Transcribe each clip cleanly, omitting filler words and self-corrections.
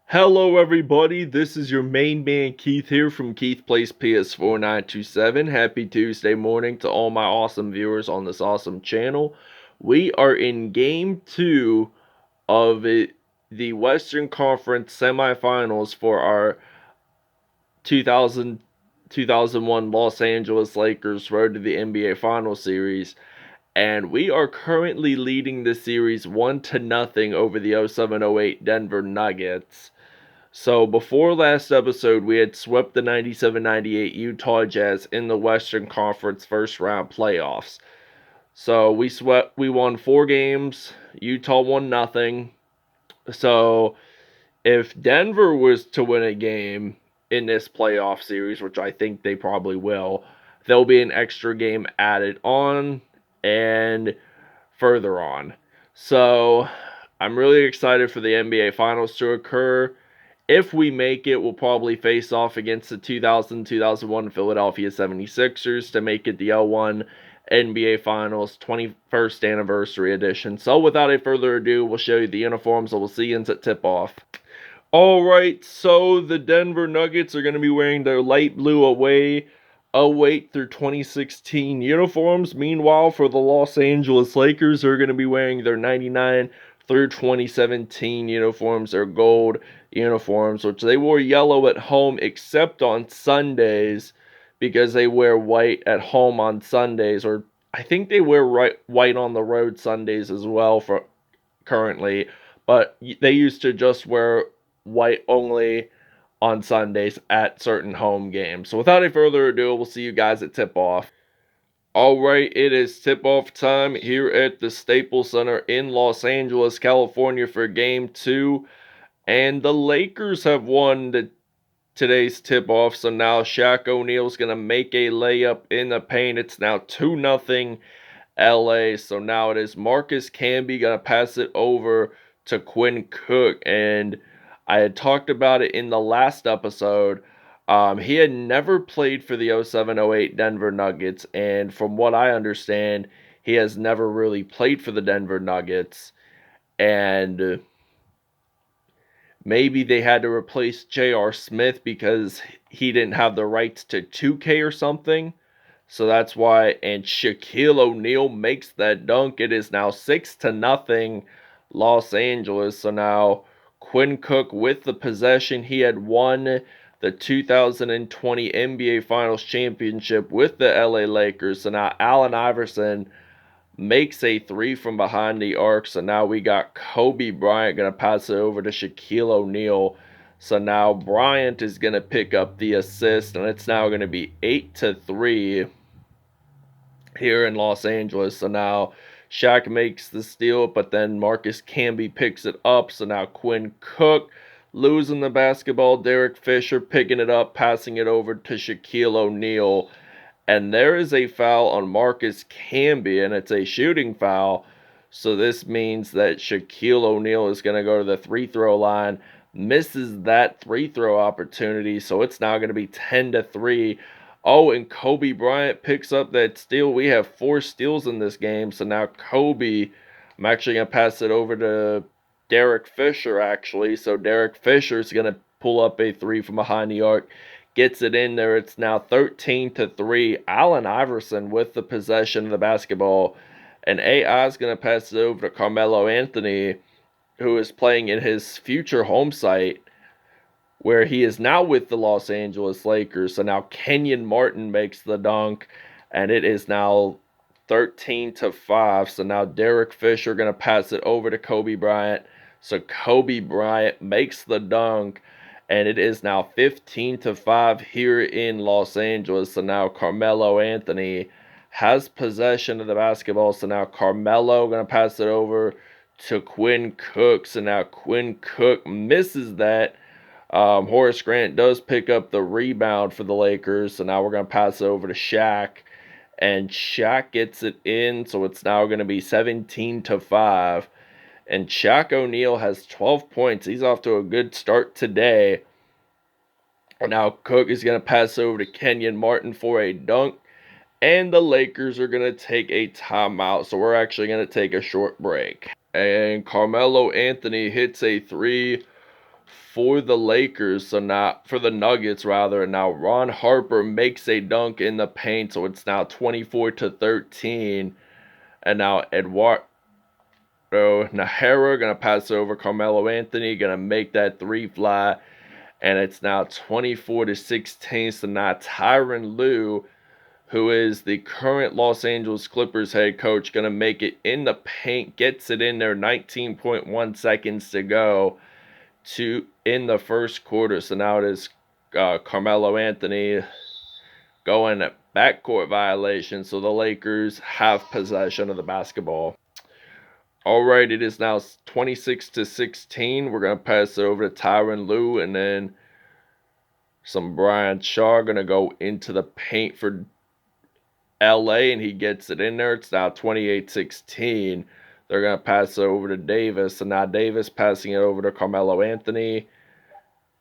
Hello everybody, this is your main man Keith here from Keith Plays PS4 927. Happy Tuesday morning to all my awesome viewers on this awesome channel. We are in game 2 of the Western Conference Semifinals for our 2001 Los Angeles Lakers Road to the NBA Finals series. And we are currently leading the series 1-0 over the 07-08 Denver Nuggets. So before last episode, we had swept the 97-98 Utah Jazz in the Western Conference first round playoffs. So we won 4 games. Utah won nothing. So if Denver was to win a game in this playoff series, which I think they probably will, there'll be an extra game added on and further on. So I'm really excited for the NBA Finals to occur. If we make it, we'll probably face off against the 2000-2001 Philadelphia 76ers to make it the 01 NBA Finals 21st Anniversary Edition. So without a further ado, we'll show you the uniforms and we'll see you at tip-off. Alright, so the Denver Nuggets are going to be wearing their light blue away 08 through 2016 uniforms. Meanwhile, for the Los Angeles Lakers, they're going to be wearing their 99 through 2017 uniforms, their gold uniforms, which they wore yellow at home except on Sundays because they wear white at home on Sundays, or I think they wear white on the road Sundays as well for currently, but they used to just wear white only on Sundays at certain home games. So without any further ado, we'll see you guys at tip-off. Alright, it is tip-off time here at the Staples Center in Los Angeles, California for Game 2. And the Lakers have won today's tip-off, so now Shaq O'Neal's going to make a layup in the paint. It's now 2-0 LA. So now it is Marcus Camby going to pass it over to Quinn Cook. And I had talked about it in the last episode. He had never played for the 07-08 Denver Nuggets. And from what I understand, he has never really played for the Denver Nuggets. And maybe they had to replace J.R. Smith because he didn't have the rights to 2K or something. So that's why. And Shaquille O'Neal makes that dunk. It is now 6-0 Los Angeles. So now Quinn Cook with the possession. He had won the 2020 NBA Finals championship with the LA Lakers. So now Allen Iverson makes a 3 from behind the arc. So now we got Kobe Bryant going to pass it over to Shaquille O'Neal. So now Bryant is going to pick up the assist, and it's now going to be 8-3 here in Los Angeles. So now Shaq makes the steal, but then Marcus Camby picks it up. So now Quinn Cook losing the basketball. Derek Fisher picking it up, passing it over to Shaquille O'Neal. And there is a foul on Marcus Camby, and it's a shooting foul. So this means that Shaquille O'Neal is going to go to the free-throw line, misses that free-throw opportunity, so it's now going to be 10-3. Oh, and Kobe Bryant picks up that steal. We have 4 steals in this game, so now Kobe, I'm actually going to pass it over to Derek Fisher, actually. So Derek Fisher is going to pull up a 3 from behind the arc. Gets it in there. It's now 13-3. Allen Iverson with the possession of the basketball. And AI is going to pass it over to Carmelo Anthony, who is playing in his future home site, where he is now with the Los Angeles Lakers. So now Kenyon Martin makes the dunk, and it is now 13-5. So now Derek Fisher going to pass it over to Kobe Bryant. So Kobe Bryant makes the dunk, and it is now 15-5 here in Los Angeles. So now Carmelo Anthony has possession of the basketball. So now Carmelo going to pass it over to Quinn Cook. So now Quinn Cook misses that. Horace Grant does pick up the rebound for the Lakers. So now we're going to pass it over to Shaq. And Shaq gets it in. So it's now going to be 17-5. And Shaq O'Neal has 12 points. He's off to a good start today. And now Cook is going to pass over to Kenyon Martin for a dunk. And the Lakers are going to take a timeout. So we're actually going to take a short break. And Carmelo Anthony hits a 3 for the Lakers, so now for the Nuggets rather. And now Ron Harper makes a dunk in the paint, so it's now 24-13. And now Eduardo Nahara gonna pass over Carmelo Anthony, gonna make that three fly, and it's now 24-16. So now Tyronn Lue, who is the current Los Angeles Clippers head coach, gonna make it in the paint, gets it in there, 19.1 seconds to go in the first quarter. So now it is Carmelo Anthony going at backcourt violation, so the Lakers have possession of the basketball. Alright, it is now 26-16. We're going to pass it over to Tyronn Lue, and then some Brian Shaw going to go into the paint for LA, and he gets it in there. It's now 28-16. They're going to pass it over to Davis, and now Davis passing it over to Carmelo Anthony.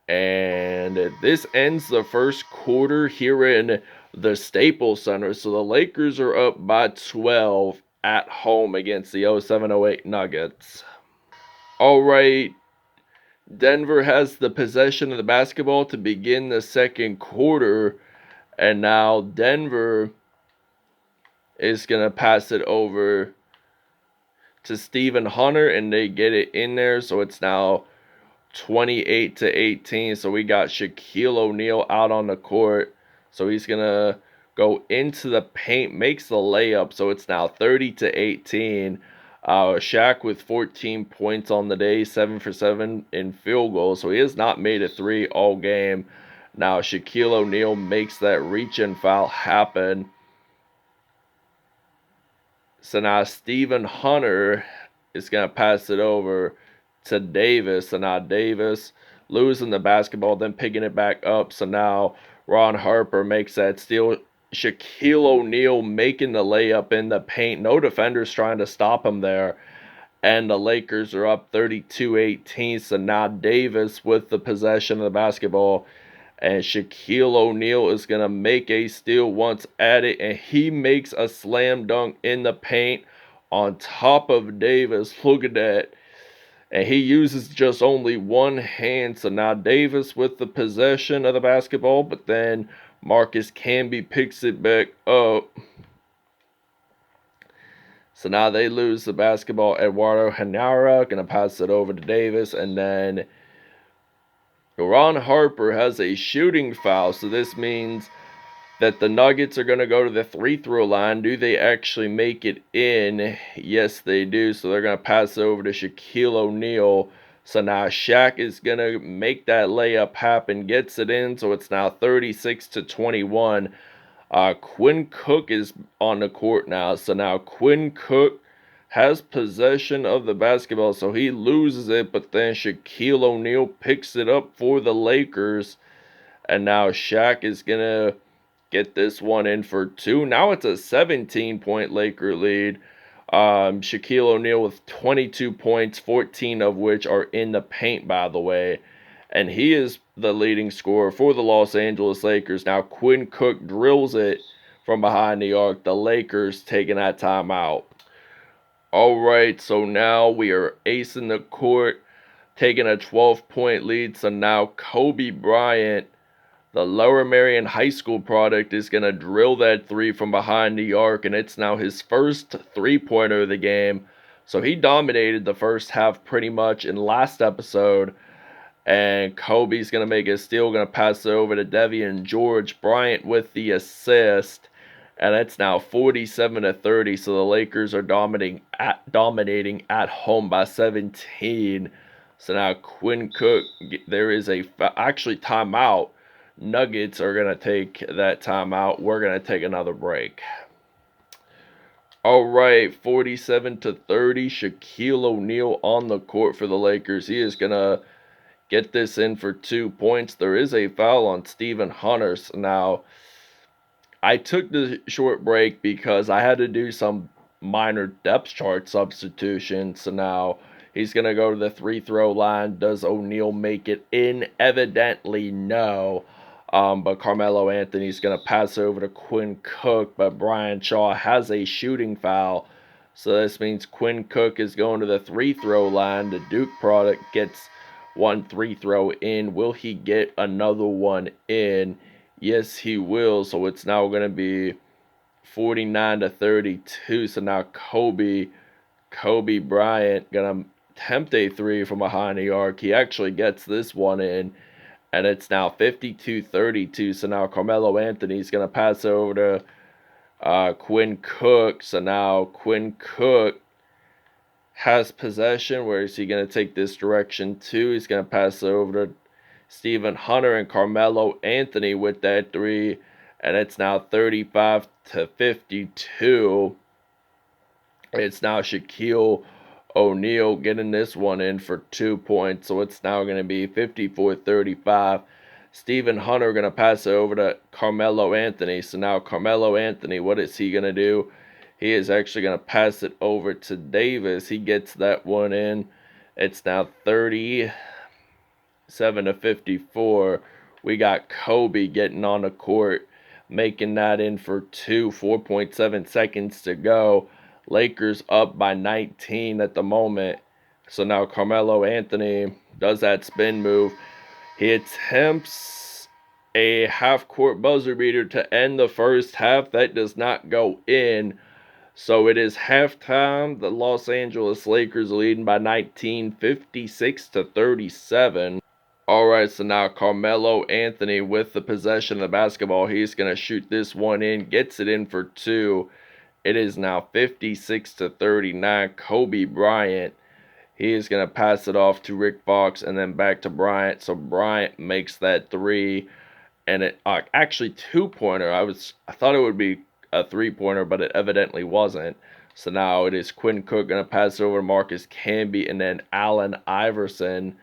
And this ends the first quarter here in the Staples Center. So the Lakers are up by 12 at home against the 07-08 Nuggets. Alright, Denver has the possession of the basketball to begin the second quarter. And now Denver is going to pass it over to Stephen Hunter, and they get it in there. So it's now 28-18. So we got Shaquille O'Neal out on the court. So he's going to go into the paint, makes the layup. So it's now 30-18. Shaq with 14 points on the day, 7 for 7 in field goals. So he has not made a three all game. Now Shaquille O'Neal makes that reach-in foul happen. So now Stephen Hunter is going to pass it over to Davis. So now Davis losing the basketball, then picking it back up. So now Ron Harper makes that steal. Shaquille O'Neal making the layup in the paint. No defenders trying to stop him there. And the Lakers are up 32-18. So now Davis with the possession of the basketball. And Shaquille O'Neal is going to make a steal once at it. And he makes a slam dunk in the paint on top of Davis. Look at that. And he uses just only one hand. So now Davis with the possession of the basketball. But then Marcus Camby picks it back up. So now they lose the basketball. Eduardo Henara going to pass it over to Davis. And then Ron Harper has a shooting foul. So this means that the Nuggets are going to go to the free throw line. Do they actually make it in? Yes, they do. So they're going to pass over to Shaquille O'Neal. So now Shaq is going to make that layup happen, gets it in. So it's now 36-21. Quinn Cook is on the court now. So now Quinn Cook has possession of the basketball. So he loses it, but then Shaquille O'Neal picks it up for the Lakers. And now Shaq is going to get this one in for two. Now it's a 17-point Laker lead. Shaquille O'Neal with 22 points, 14 of which are in the paint, by the way. And he is the leading scorer for the Los Angeles Lakers. Now Quinn Cook drills it from behind the arc. The Lakers taking that timeout. Alright, so now we are acing the court, taking a 12-point lead. So now Kobe Bryant, the Lower Merion High School product, is going to drill that three from behind the arc, and it's now his first three-pointer of the game. So he dominated the first half pretty much in last episode, and Kobe's going to make a steal, going to pass it over to Devian George. Bryant with the assist, and it's now 47-30, so the Lakers are dominating at home by 17. So now Quinn Cook, there is actually timeout. Nuggets are going to take that timeout. We're going to take another break. Alright, 47-30. Shaquille O'Neal on the court for the Lakers. He is going to get this in for 2 points. There is a foul on Stephen Hunter. Now, I took the short break because I had to do some minor depth chart substitutions. So now he's going to go to the free-throw line. Does O'Neal make it in? Evidently, no. But Carmelo Anthony's going to pass over to Quinn Cook. But Brian Shaw has a shooting foul. So this means Quinn Cook is going to the free-throw line. The Duke product gets one free throw in. Will he get another one in? Yes, he will. So it's now going to be 49-32. So now Kobe Bryant going to attempt a three from behind the arc. He actually gets this one in, and it's now 52-32. So now Carmelo Anthony's going to pass over to Quinn Cook. So now Quinn Cook has possession. Where is he going to take this direction to? He's going to pass it over to Stephen Hunter and Carmelo Anthony with that three. And it's now 35-52. It's now Shaquille O'Neal getting this one in for 2 points. So it's now going to be 54-35. Stephen Hunter going to pass it over to Carmelo Anthony. So now Carmelo Anthony, what is he going to do? He is actually going to pass it over to Davis. He gets that one in. It's now 37-54. We got Kobe getting on the court, making that in for 2. 4.7 seconds to go. Lakers up by 19 at the moment. So now Carmelo Anthony does that spin move. He attempts a half-court buzzer beater to end the first half. That does not go in. So it is halftime. The Los Angeles Lakers leading by 19, 56-37. All right, so now Carmelo Anthony with the possession of the basketball. He's going to shoot this one in, gets it in for 2. It is now 56-39. Kobe Bryant, he is going to pass it off to Rick Fox and then back to Bryant. So Bryant makes that 3, and it actually 2-pointer. I thought it would be a 3-pointer, but it evidently wasn't. So now it is Quinn Cook going to pass it over to Marcus Camby, and then Allen Iverson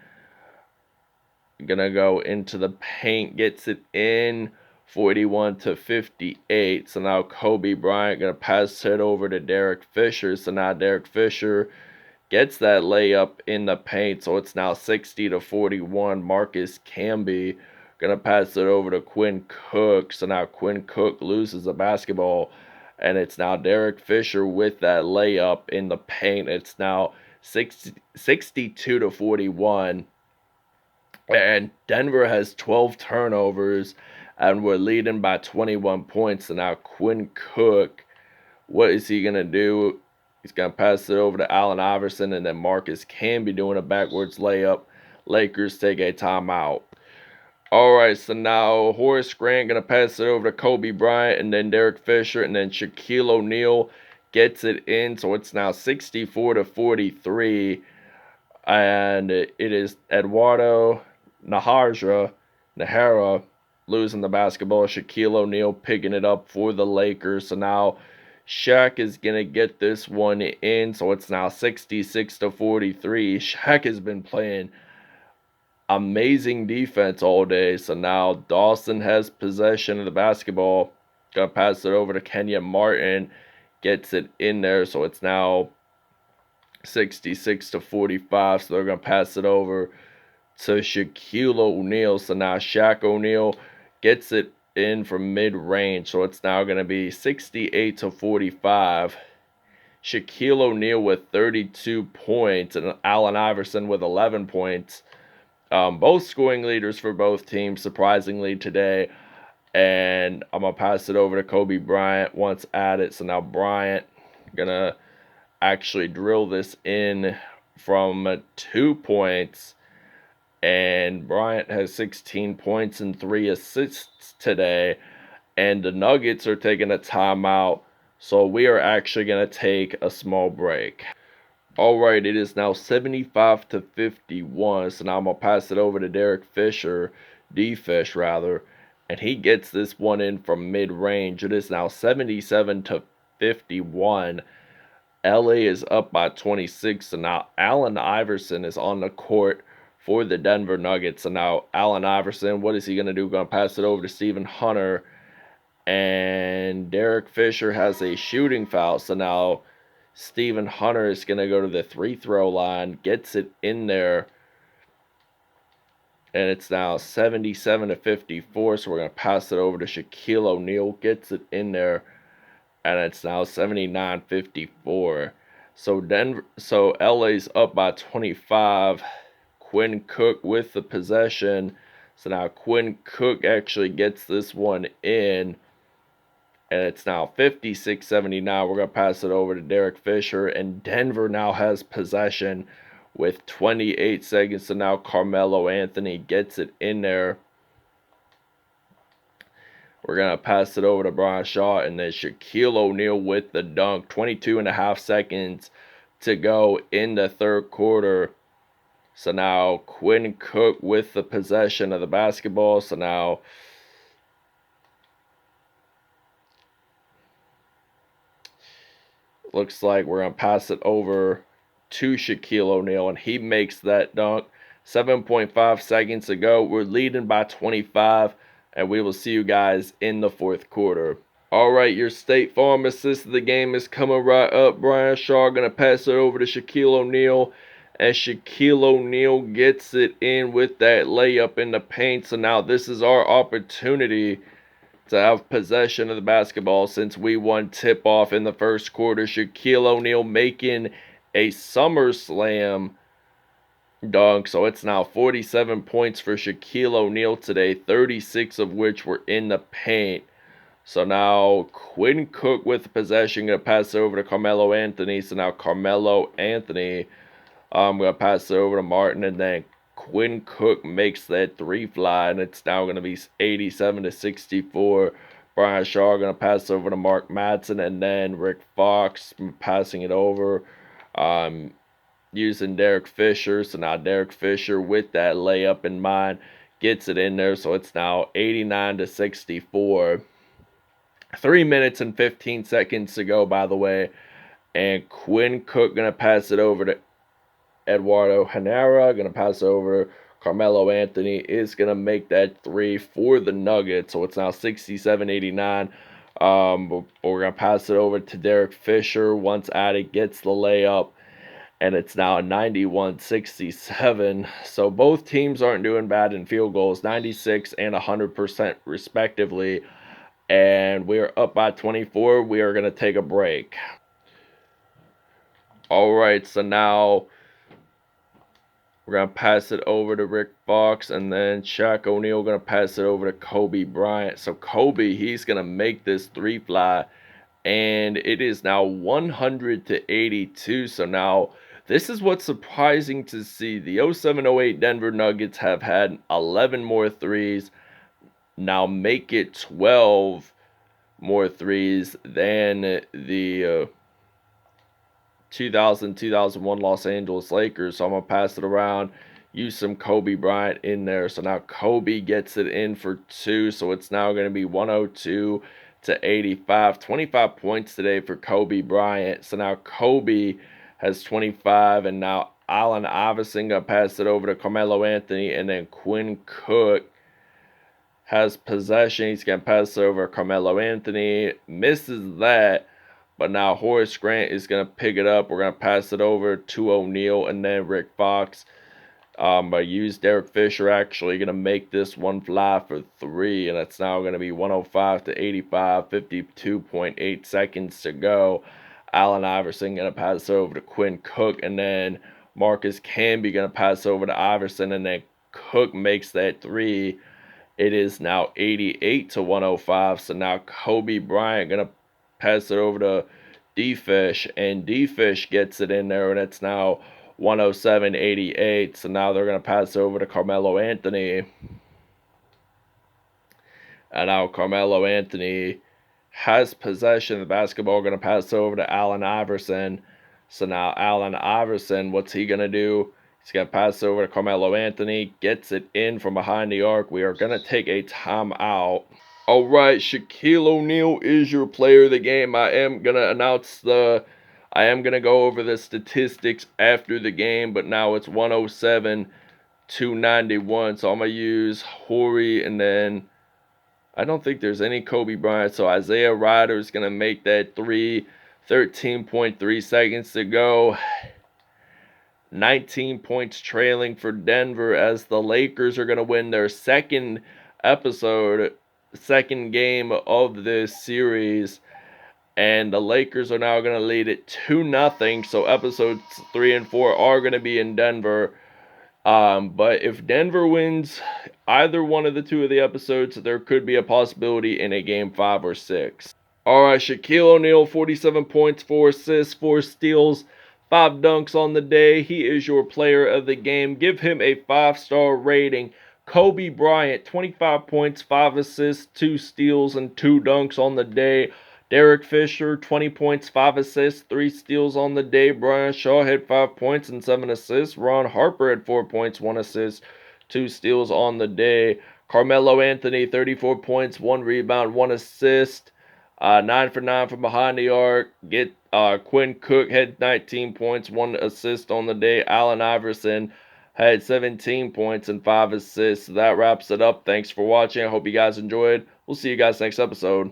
going to go into the paint, gets it in, 41-58. So now Kobe Bryant going to pass it over to Derek Fisher. So now Derek Fisher gets that layup in the paint. So it's now 60-41. Marcus Camby going to pass it over to Quinn Cook. So now Quinn Cook loses the basketball, and it's now Derek Fisher with that layup in the paint. It's now 62-41. And Denver has 12 turnovers, and we're leading by 21 points. So now Quinn Cook, what is he going to do? He's going to pass it over to Allen Iverson, and then Marcus Camby doing a backwards layup. Lakers take a timeout. All right, so now Horace Grant going to pass it over to Kobe Bryant, and then Derek Fisher, and then Shaquille O'Neal gets it in. So it's now 64-43, and it is Eduardo Nahara losing the basketball. Shaquille O'Neal picking it up for the Lakers. So now Shaq is going to get this one in. So it's now 66-43. Shaq has been playing amazing defense all day. So now Dawson has possession of the basketball. Gonna pass it over to Kenyon Martin. Gets it in there. So it's now 66-45. So they're gonna pass it over to Shaquille O'Neal. So now Shaq O'Neal gets it in from mid-range. So it's now gonna be 68-45. Shaquille O'Neal with 32 points and Allen Iverson with 11 points. Both scoring leaders for both teams, surprisingly, today. And I'm going to pass it over to Kobe Bryant once at it. So now Bryant going to actually drill this in from 2 points. And Bryant has 16 points and 3 assists today. And the Nuggets are taking a timeout. So we are actually going to take a small break. Alright, it is now 75-51, so now I'm going to pass it over to Derek Fisher, D-Fish rather, and he gets this one in from mid-range. It is now 77-51. LA is up by 26, so now Allen Iverson is on the court for the Denver Nuggets. So now Allen Iverson, what is he going to do? Going to pass it over to Stephen Hunter, and Derek Fisher has a shooting foul, so now Stephen Hunter is going to go to the free-throw line, gets it in there, and it's now 77-54, so we're going to pass it over to Shaquille O'Neal, gets it in there, and it's now 79-54. So LA's up by 25. Quinn Cook with the possession. So now Quinn Cook actually gets this one in. And it's now 56-79. We're going to pass it over to Derek Fisher. And Denver now has possession with 28 seconds. So now Carmelo Anthony gets it in there. We're going to pass it over to Brian Shaw. And then Shaquille O'Neal with the dunk. 22.5 seconds to go in the third quarter. So now Quinn Cook with the possession of the basketball. So now looks like we're going to pass it over to Shaquille O'Neal, and he makes that dunk. 7.5 seconds to go. We're leading by 25, and we will see you guys in the fourth quarter. All right, your State Farm assist of the game is coming right up. Brian Shaw going to pass it over to Shaquille O'Neal, and Shaquille O'Neal gets it in with that layup in the paint. So now this is our opportunity to have possession of the basketball since we won tip-off in the first quarter. Shaquille O'Neal making a SummerSlam dunk. So it's now 47 points for Shaquille O'Neal today, 36 of which were in the paint. So now Quinn Cook with the possession, going to pass it over to Carmelo Anthony. So now Carmelo Anthony, I'm going to pass it over to Martin, and then Quinn Cook makes that three fly, and it's now going to be 87-64. Brian Shaw going to pass over to Mark Madsen, and then Rick Fox passing it over, using Derek Fisher. So now Derek Fisher with that layup in mind gets it in there. So it's now 89-64. 3 minutes and 15 seconds to go, by the way. And Quinn Cook going to pass it over to Eduardo Hanera. Going to pass over. Carmelo Anthony is going to make that three for the Nuggets. So it's now 67-89. We're going to pass it over to Derek Fisher. Once Addy gets the layup. And it's now 91-67. So both teams aren't doing bad in field goals. 96 and 100% respectively. And we're up by 24. We are going to take a break. All right, so now we're going to pass it over to Rick Fox, and then Shaq O'Neal going to pass it over to Kobe Bryant. So Kobe, he's going to make this three fly, and it is now 100-82. So now this is what's surprising to see. The 07-08 Denver Nuggets have had 11 more threes. Now make it 12 more threes than the 2000-2001 Los Angeles Lakers. So I'm going to pass it around, use some Kobe Bryant in there. So now Kobe gets it in for two. So it's now going to be 102-85. 25 points today for Kobe Bryant. So now Kobe has 25, and now Allen Iverson going to pass it over to Carmelo Anthony, and then Quinn Cook has possession. He's going to pass over Carmelo Anthony. Misses that. But now Horace Grant is going to pick it up. We're going to pass it over to O'Neal, and then Rick Fox. I used Derek Fisher actually going to make this one fly for three. And it's now going to be 105-85. 52.8 seconds to go. Allen Iverson going to pass over to Quinn Cook. And then Marcus Camby going to pass over to Iverson. And then Cook makes that three. It is now 88-105. So now Kobe Bryant going to pass it over to D-Fish. And D-Fish gets it in there. And it's now 107-88. So now they're going to pass over to Carmelo Anthony. And now Carmelo Anthony has possession of the basketball. Going to pass over to Allen Iverson. So now Allen Iverson, what's he going to do? He's going to pass over to Carmelo Anthony. Gets it in from behind the arc. We are going to take a timeout. All right, Shaquille O'Neal is your player of the game. I am going to go over the statistics after the game, but now it's 107-91. So I'm going to use Horry, and then I don't think there's any Kobe Bryant. So Isaiah Ryder is going to make that three. 13.3 seconds to go. 19 points trailing for Denver as the Lakers are going to win their second game of this series. And the Lakers are now going to lead it 2-0. So episodes 3 and 4 are going to be in Denver. But if Denver wins either one of the two of the episodes, there could be a possibility in a game 5 or 6. All right, Shaquille O'Neal, 47 points, 4 assists, 4 steals, 5 dunks on the day. He is your player of the game. Give him a 5-star rating. Kobe Bryant, 25 points, 5 assists, 2 steals, and 2 dunks on the day. Derek Fisher, 20 points, 5 assists, 3 steals on the day. Brian Shaw had 5 points and 7 assists. Ron Harper had 4 points, 1 assist, 2 steals on the day. Carmelo Anthony, 34 points, 1 rebound, 1 assist. 9 for 9 from behind the arc. Quinn Cook had 19 points, 1 assist on the day. Allen Iverson had 17 points and 5 assists. So that wraps it up. Thanks for watching. I hope you guys enjoyed. We'll see you guys next episode.